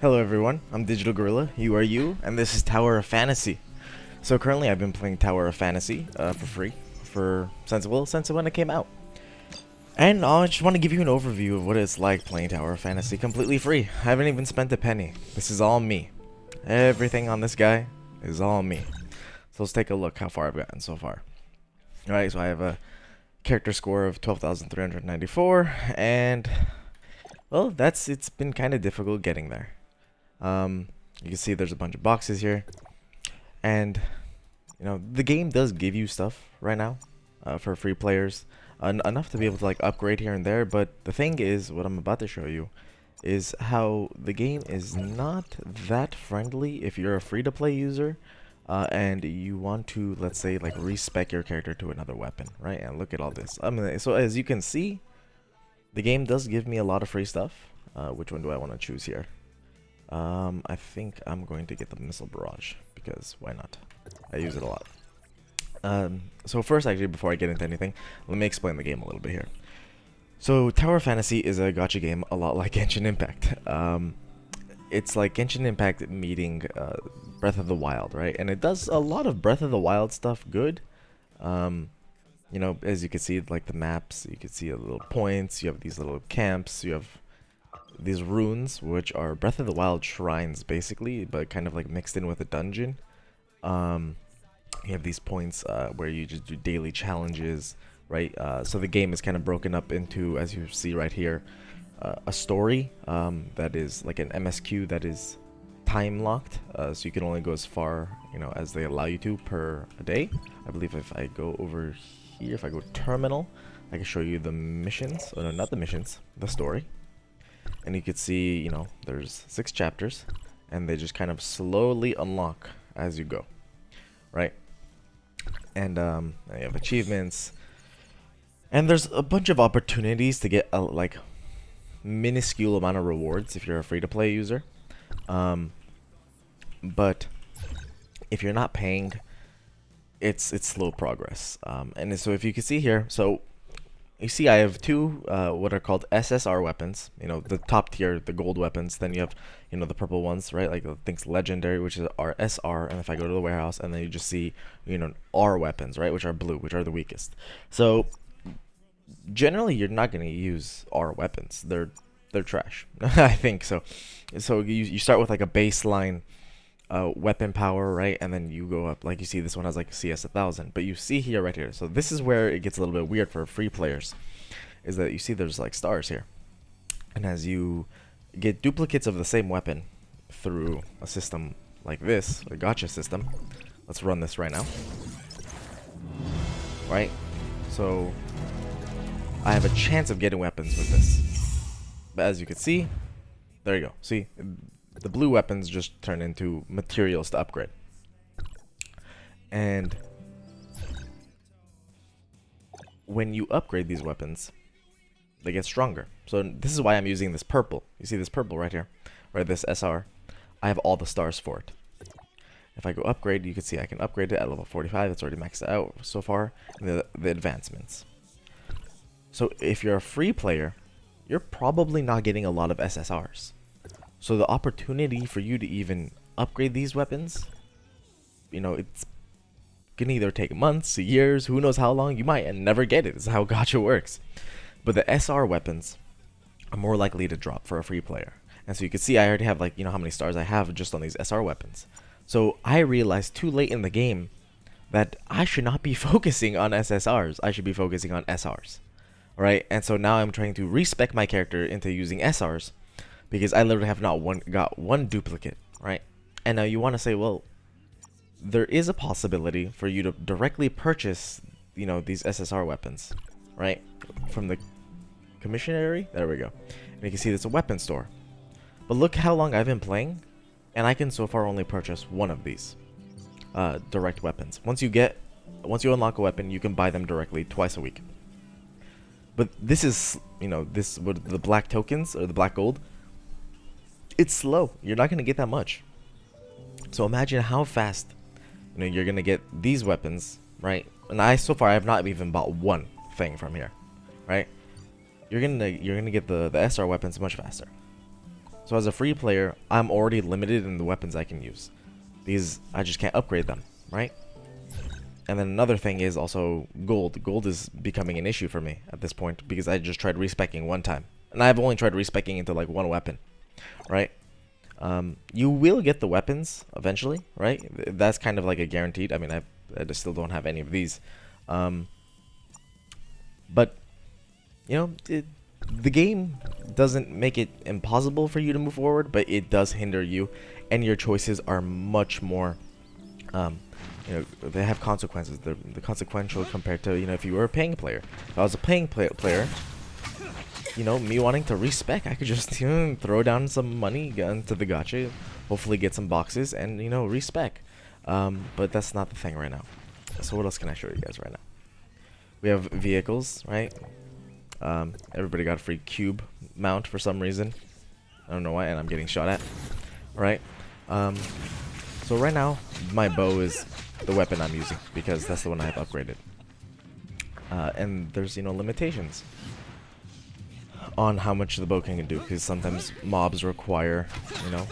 Hello everyone, I'm Digital Gorilla, you are you, and this is Tower of Fantasy. So currently I've been playing Tower of Fantasy for free since when it came out. And I just want to give you an overview of what it's like playing Tower of Fantasy completely free. I haven't even spent a penny. This is all me. Everything on this guy is all me. So let's take a look how far I've gotten so far. Alright, so I have a character score of 12,394, and well, it's been kind of difficult getting there. You can see there's a bunch of boxes here, and you know the game does give you stuff right now for free players, enough to be able to like upgrade here and there. But the thing is, what I'm about to show you is how the game is not that friendly if you're a free-to-play user and you want to, let's say, like respec your character to another weapon, right? And look at all this. So as you can see, the game does give me a lot of free stuff. Which one do I want to choose here? I think I'm going to get the Missile Barrage, because why not? I use it a lot. So first, actually, before I get into anything, let me explain the game a little bit here. So Tower of Fantasy is a gacha game a lot like Genshin Impact. It's like Genshin Impact meeting Breath of the Wild, right? And it does a lot of Breath of the Wild stuff good. You know, as you can see, like the maps, you can see a little points, you have these little camps, you have these runes, which are Breath of the Wild shrines, basically, but kind of like mixed in with a dungeon. You have these points where you just do daily challenges, right? So the game is kind of broken up into, as you see right here, a story that is like an MSQ that is time locked, so you can only go as far, you know, as they allow you to per day. I believe if I go over here, if I go terminal, I can show you the missions. Oh no, not the missions, the story. And you can see, you know, there's 6 chapters, and they just kind of slowly unlock as you go, right? And you have achievements, and there's a bunch of opportunities to get a like minuscule amount of rewards if you're a free-to-play user. But if you're not paying, it's slow progress. And so if you can see here, so you see I have 2 what are called SSR weapons, you know, the top tier, the gold weapons. Then you have, you know, the purple ones, right? Like things legendary, which is our SR. And if I go to the warehouse, and then you just see, you know, R weapons, right? Which are blue, which are the weakest. So generally you're not going to use R weapons. They're trash. I think so. So you start with like a baseline weapon power, right? And then you go up, like you see this one has like CS 1000, but you see here, right here, so this is where it gets a little bit weird for free players, is that you see there's like stars here, and as you get duplicates of the same weapon through a system like this, a gacha system, let's run this right now, right? So I have a chance of getting weapons with this, but as you can see, there you go, see, the blue weapons just turn into materials to upgrade. And when you upgrade these weapons, they get stronger. So this is why I'm using this purple. You see this purple right here, right? This SR. I have all the stars for it. If I go upgrade, you can see I can upgrade it at level 45. It's already maxed out so far. The advancements. So if you're a free player, you're probably not getting a lot of SSRs. So the opportunity for you to even upgrade these weapons, you know, it's gonna either take months, years, who knows how long, you might never get it. It's how gacha works. But the SR weapons are more likely to drop for a free player. And so you can see I already have, like, you know, how many stars I have just on these SR weapons. So I realized too late in the game that I should not be focusing on SSRs. I should be focusing on SRs. Right? And so now I'm trying to respec my character into using SRs, because I literally have not got one duplicate, right? And now you want to say, well, there is a possibility for you to directly purchase, you know, these SSR weapons, right? From the commissionary. There we go. And you can see there's a weapon store. But look how long I've been playing, and I can so far only purchase one of these direct weapons. Once you unlock a weapon, you can buy them directly twice a week. But this is, you know, the black tokens or the black gold. It's slow. You're not going to get that much. So imagine how fast, you know, you're going to get these weapons, right? And so far I have not even bought one thing from here, right? You're going to get the SR weapons much faster. So as a free player, I'm already limited in the weapons I can use because I just can't upgrade them, right? And then another thing is also gold. Gold is becoming an issue for me at this point because I just tried respecking one time. And I've only tried respecking into like one weapon, right? You will get the weapons eventually, right? That's kind of like a guaranteed. I mean, I just still don't have any of these. But, you know, the game doesn't make it impossible for you to move forward, but it does hinder you. And your choices are much more... you know, they have consequences. They're consequential compared to, you know, if you were a paying player. If I was a paying player, you know, me wanting to respec, I could just, you know, throw down some money, get into the gacha, hopefully get some boxes, and, you know, respec. But that's not the thing right now. So what else can I show you guys right now? We have vehicles, right? Everybody got a free cube mount for some reason. I don't know why, and I'm getting shot at. Right? So right now, my bow is the weapon I'm using because that's the one I have upgraded. And there's, you know, limitations on how much the bow can do because sometimes mobs require, you know,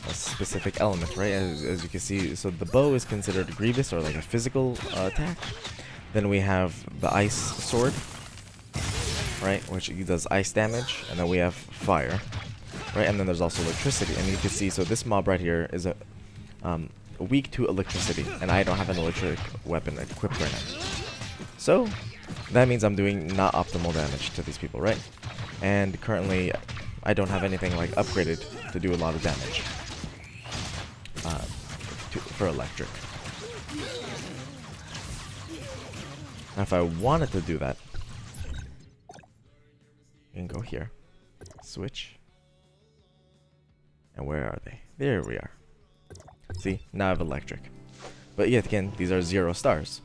a specific element, right? As you can see, so the bow is considered grievous or like a physical attack. Then we have the ice sword, right, which does ice damage, and then we have fire, right? And then there's also electricity, and you can see, so this mob right here is a weak to electricity, and I don't have an electric weapon equipped right now. So that means I'm doing not optimal damage to these people, right? And currently I don't have anything like upgraded to do a lot of damage for electric. Now if I wanted to do that, you can go here, switch, and where are they? There we are. See, now I have electric. But yet again, these are 0 stars.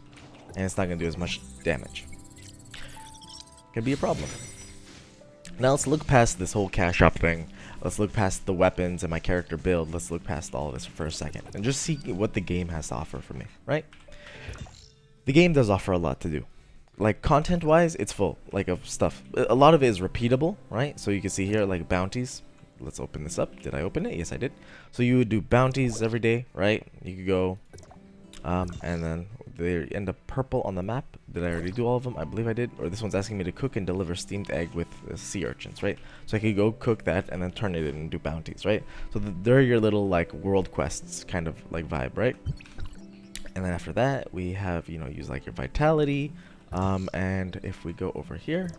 And it's not going to do as much damage. Could be a problem. Now let's look past this whole cash up thing. Let's look past the weapons and my character build. Let's look past all of this for a second. And just see what the game has to offer for me, right? The game does offer a lot to do. Like content-wise, it's full like of stuff. A lot of it is repeatable, right? So you can see here like bounties. Let's open this up. Did I open it? Yes, I did. So you would do bounties every day, right? You could go, and then they end up purple on the map. Did I already do all of them? I believe I did. Or this one's asking me to cook and deliver steamed egg with sea urchins, right? So I could go cook that and then turn it in and do bounties, right? So they're your little like world quests kind of like vibe, right? And then after that, we have, you know, use like your vitality. And if we go over here,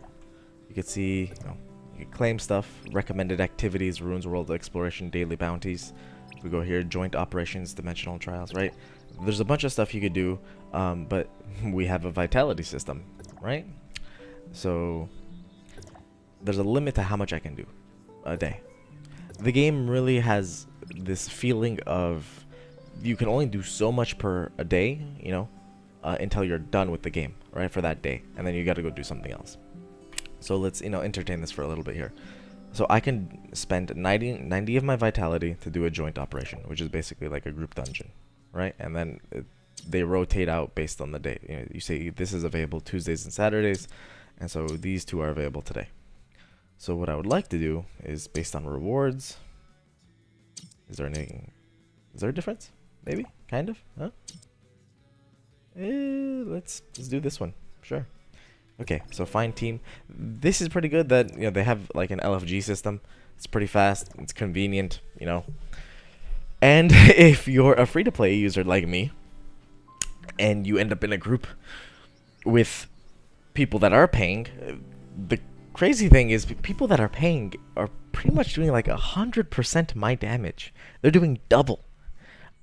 you can see, you know, you can claim stuff, recommended activities, ruins, world exploration, daily bounties. We go here, joint operations, dimensional trials, right? There's a bunch of stuff you could do, but we have a vitality system, right? So there's a limit to how much I can do a day. The game really has this feeling of you can only do so much per a day, you know, until you're done with the game, right, for that day, and then you got to go do something else. So let's, you know, entertain this for a little bit here. So I can spend 90 of my vitality to do a joint operation, which is basically like a group dungeon, right? And then they rotate out based on the day. You know, you say this is available Tuesdays and Saturdays, and so these two are available today. So what I would like to do is based on rewards. Is there a difference? Maybe, kind of, huh? Let's do this one, sure. Okay, so find team. This is pretty good that, you know, they have like an LFG system. It's pretty fast, it's convenient, you know. And if you're a free-to-play user like me, and you end up in a group with people that are paying, the crazy thing is people that are paying are pretty much doing like 100% my damage. They're doing double.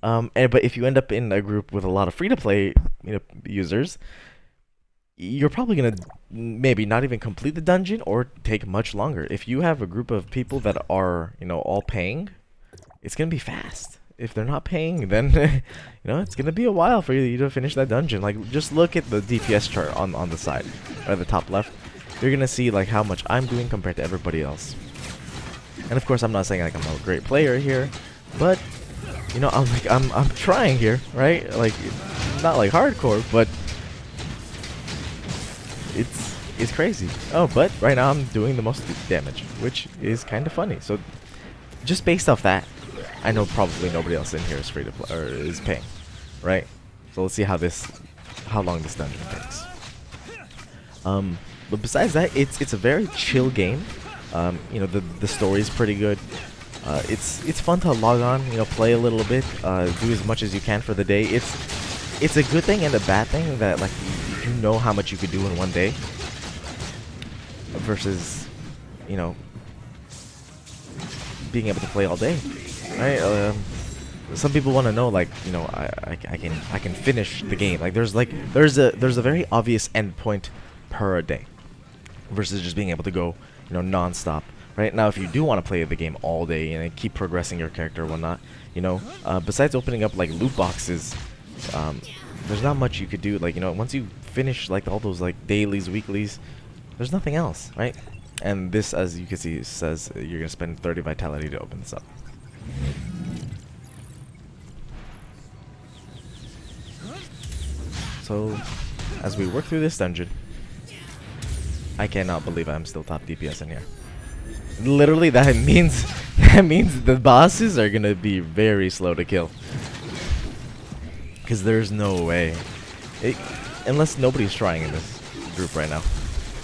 But if you end up in a group with a lot of free-to-play, you know, users, you're probably gonna maybe not even complete the dungeon or take much longer. If you have a group of people that are, you know, all paying, it's gonna be fast. If they're not paying, then you know, it's gonna be a while for you to finish that dungeon. Like, just look at the DPS chart on the side or the top left. You're gonna see like how much I'm doing compared to everybody else. And of course, I'm not saying like I'm a great player here, but you know, I'm trying here, right? Like, not like hardcore, but it's crazy. Oh, but right now I'm doing the most damage, which is kind of funny. So just based off that, I know probably nobody else in here is free to play or is paying, right? So let's see how long this dungeon takes. But besides that, it's a very chill game. You know, the story is pretty good. It's fun to log on, you know, play a little bit, do as much as you can for the day. It's a good thing and a bad thing that like you know how much you could do in one day versus, you know, being able to play all day, right? Some people want to know, like, you know, I can finish the game. Like there's a very obvious endpoint per day versus just being able to go, you know, non-stop. Right now, if you do want to play the game all day and keep progressing your character or whatnot, you know, besides opening up like loot boxes, there's not much you could do. Like, you know, once you finish like all those like dailies, weeklies, there's nothing else, right? And this, as you can see, says you're gonna spend 30 vitality to open this up. So, as we work through this dungeon, I cannot believe I'm still top DPS in here. Literally, that means the bosses are gonna be very slow to kill. Because there's no way, unless nobody's trying in this group right now,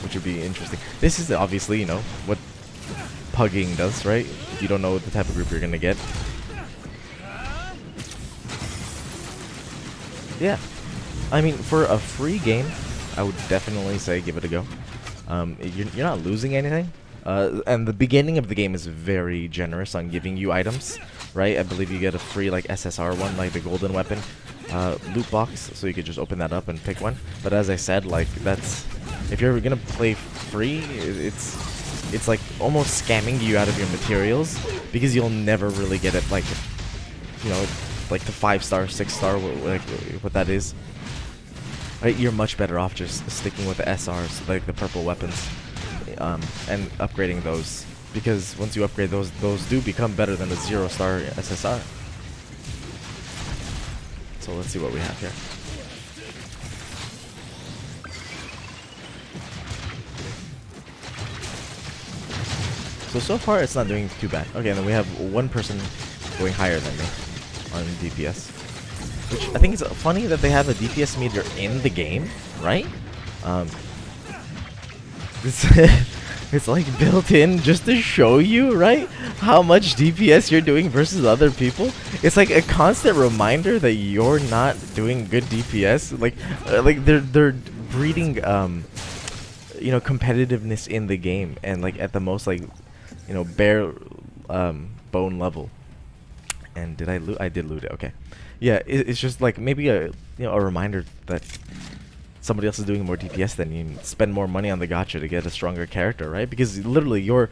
which would be interesting. This is obviously, you know, what pugging does, right? If you don't know the type of group you're gonna get. Yeah, I mean, for a free game, I would definitely say give it a go. You're not losing anything. And the beginning of the game is very generous on giving you items, right? I believe you get a free like SSR one, like the golden weapon loot box, so you could just open that up and pick one. But as I said, like that's, if you're gonna play free, it's like almost scamming you out of your materials because you'll never really get it, like, you know, like the 5-star, 6-star, like what that is. Right? You're much better off just sticking with the SRs, like the purple weapons. And upgrading those, because once you upgrade those do become better than the 0-star SSR. So let's see what we have here. So far it's not doing too bad. Okay, and then we have one person going higher than me on DPS, which I think is funny that they have a DPS meter in the game, right? It's like built in just to show you, right, how much DPS you're doing versus other people. It's like a constant reminder that you're not doing good DPS. Like they're breeding you know, competitiveness in the game, and like at the most, like, you know, bare bone level. And did I loot? I did loot it. Okay, yeah, it's just like maybe a, you know, a reminder that somebody else is doing more DPS than you, and spend more money on the gacha to get a stronger character, right? Because literally the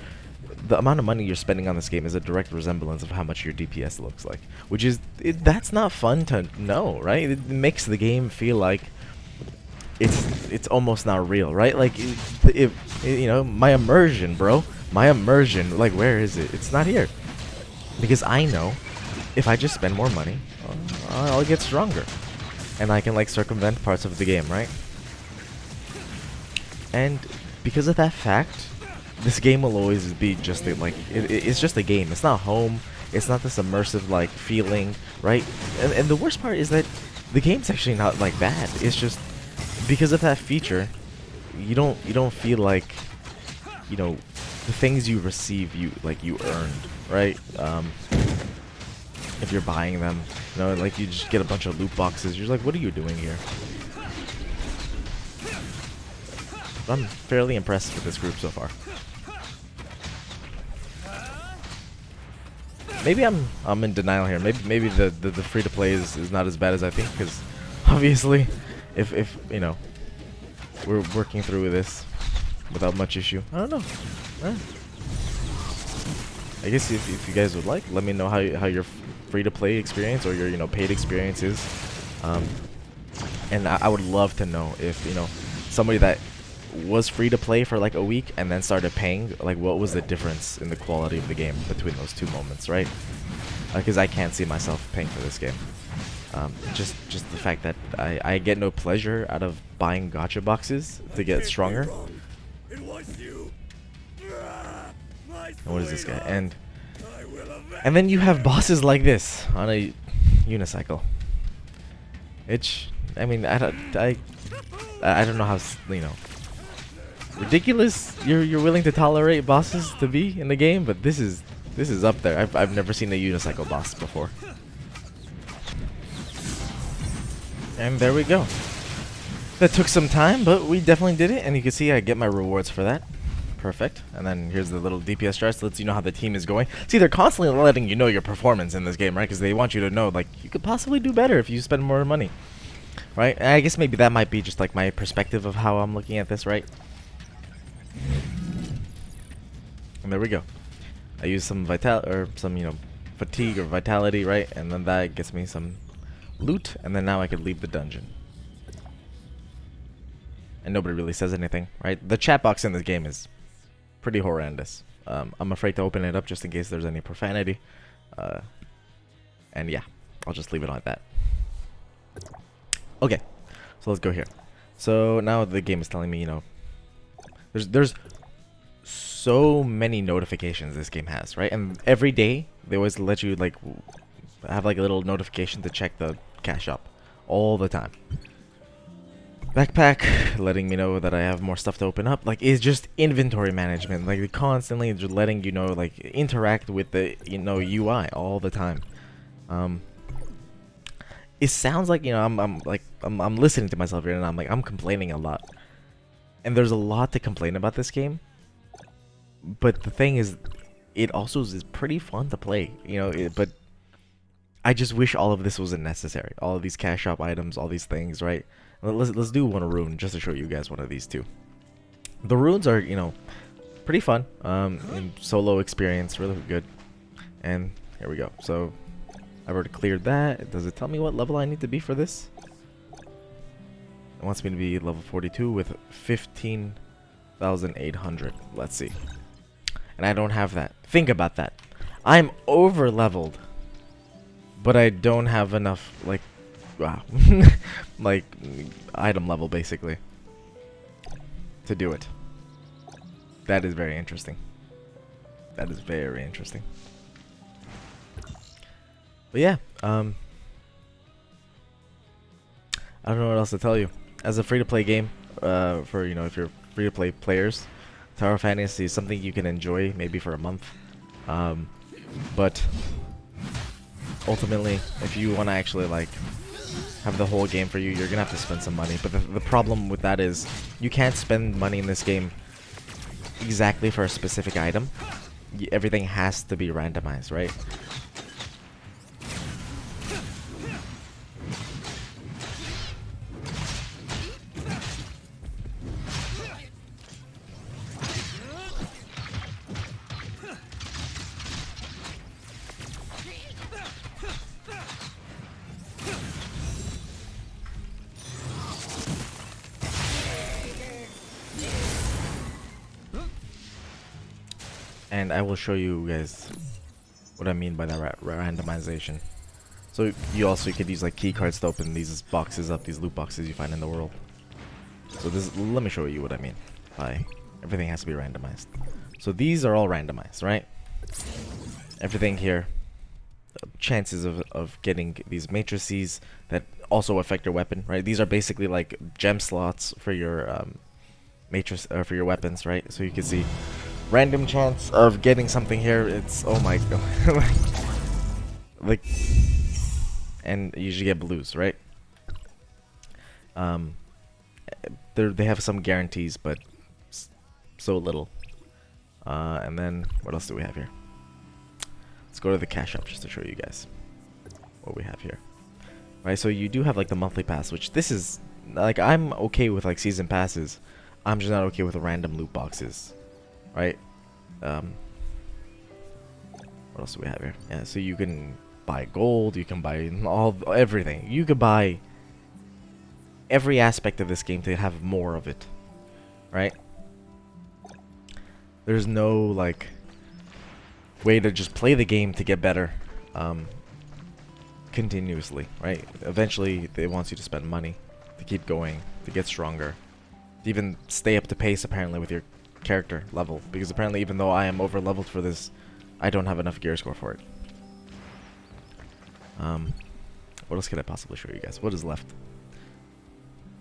amount of money you're spending on this game is a direct resemblance of how much your DPS looks like, which is, that's not fun to know, right? It makes the game feel like it's almost not real, right? Like you know, my immersion, bro, my immersion, like, where is it? It's not here, because I know if I just spend more money, I'll get stronger, and I can like circumvent parts of the game, right? And because of that fact, this game will always be just like, it's just a game. It's not home. It's not this immersive like feeling, right? And the worst part is that the game's actually not like bad. It's just because of that feature, you don't feel like, you know, the things you receive you earned, right? If you're buying them, you know, like you just get a bunch of loot boxes. You're like, what are you doing here? But I'm fairly impressed with this group so far. Maybe I'm in denial here. Maybe the free to play is not as bad as I think, because obviously, if you know, we're working through this without much issue. I don't know. I guess if you guys would like, let me know how your free to play experience or your, you know, paid experience is. And I would love to know if, you know, somebody that was free to play for like a week and then started paying, like what was the difference in the quality of the game between those two moments, right? Because I can't see myself paying for this game. Just the fact that I get no pleasure out of buying gacha boxes to get stronger. And what is this guy? And And then you have bosses like this on a unicycle. I mean, I don't know how, you know, ridiculous you're willing to tolerate bosses to be in the game, but this is up there. I've never seen a unicycle boss before. And there we go. That took some time, but we definitely did it, and you can see I get my rewards for that. Perfect. And then here's the little DPS charts, lets you know how the team is going. See, they're constantly letting you know your performance in this game, right? Because they want you to know, like, you could possibly do better if you spend more money, right? And I guess maybe that might be just like my perspective of how I'm looking at this, right? And there we go. I use some you know, fatigue or vitality, right? And then that gets me some loot, and then now I could leave the dungeon. And nobody really says anything, right? The chat box in this game is pretty horrendous. I'm afraid to open it up just in case there's any profanity. And yeah, I'll just leave it like that. Okay, so let's go here. So now the game is telling me, you know, there's so many notifications this game has, right? And every day they always let you like have like a little notification to check the cash shop all the time. Backpack letting me know that I have more stuff to open up. Like, it's just inventory management. Like, they constantly just letting you know, like, interact with the, you know, UI all the time. It sounds like, you know, I'm listening to myself here, and I'm like, I'm complaining a lot. And there's a lot to complain about this game. But the thing is, it also is pretty fun to play, you know. But I just wish all of this wasn't necessary. All of these cash shop items, all these things, right? Let's do one rune just to show you guys one of these two. The runes are, you know, pretty fun. In solo experience, really good. And here we go. So I've already cleared that. Does it tell me what level I need to be for this? It wants me to be level 42 with 15,800. Let's see. And I don't have that. Think about that. I'm over leveled, but I don't have enough, like, wow, like item level basically to do it. That is very interesting. That is very interesting. But yeah, I don't know what else to tell you. As a free-to-play game, for, you know, if you're free-to-play players, Tower of Fantasy is something you can enjoy maybe for a month. But ultimately, if you want to actually like have the whole game for you, you're gonna have to spend some money. But the problem with that is you can't spend money in this game exactly for a specific item. Everything has to be randomized, right? And I will show you guys what I mean by that randomization. So you could use like key cards to open these boxes up, these loot boxes you find in the world. So let me show you what I mean by everything has to be randomized. So these are all randomized, right? Everything here, chances of getting these matrices that also affect your weapon, right? These are basically like gem slots for your matrix for your weapons, right? So you can see random chance of getting something here. It's, oh my god. Like, and you usually get blues, right? They have some guarantees, but so little. And then what else do we have here? Let's go to the cash shop just to show you guys what we have here. Right, so you do have like the monthly pass, which this is like, I'm okay with like season passes. I'm just not okay with the random loot boxes. Right? What else do we have here? Yeah, so you can buy gold, you can buy everything. You could buy every aspect of this game to have more of it. Right? There's no like way to just play the game to get better continuously, right? Eventually it wants you to spend money to keep going, to get stronger, to even stay up to pace apparently with your character level, because apparently even though I am over leveled for this, I don't have enough gear score for it. What else can I possibly show you guys? What is left?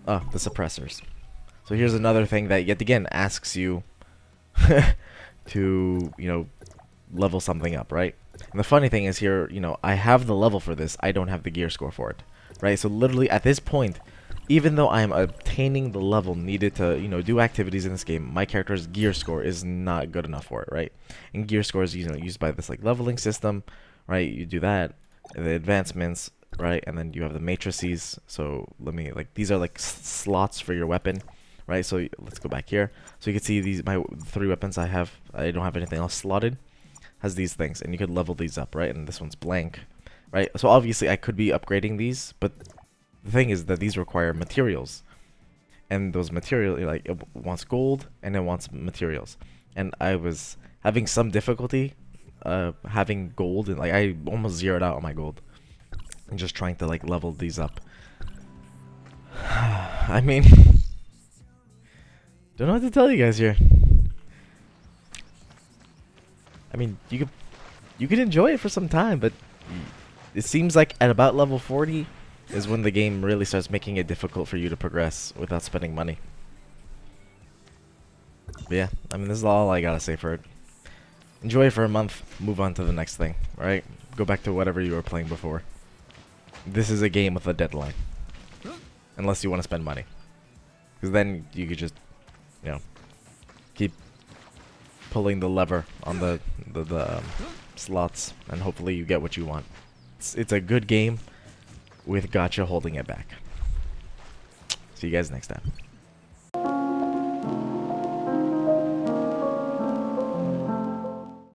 Oh, the suppressors. So here's another thing that yet again asks you to, you know, level something up, right? And the funny thing is here, you know, I have the level for this, I don't have the gear score for it, right? So literally at this point, even though I am obtaining the level needed to, you know, do activities in this game, my character's gear score is not good enough for it, right? And gear score is, you know, used by this like leveling system, right? You do that, and the advancements, right? And then you have the matrices. So let me, like, these are like slots for your weapon, right? So let's go back here. So you can see these, my 3 weapons I have, I don't have anything else slotted, has these things, and you could level these up, right? And this one's blank, right? So obviously I could be upgrading these, but the thing is that these require materials, and those materials, like, it wants gold and it wants materials, and I was having some difficulty having gold, and like I almost zeroed out on my gold and just trying to like level these up. I mean, don't know what to tell you guys here. I mean, you could enjoy it for some time, but it seems like at about level 40 is when the game really starts making it difficult for you to progress without spending money. But yeah, I mean, this is all I gotta say for it. Enjoy it for a month, move on to the next thing, alright? Go back to whatever you were playing before. This is a game with a deadline. Unless you want to spend money. Because then you could just, you know, keep pulling the lever on the slots, and hopefully you get what you want. It's a good game with gacha holding it back. See you guys next time.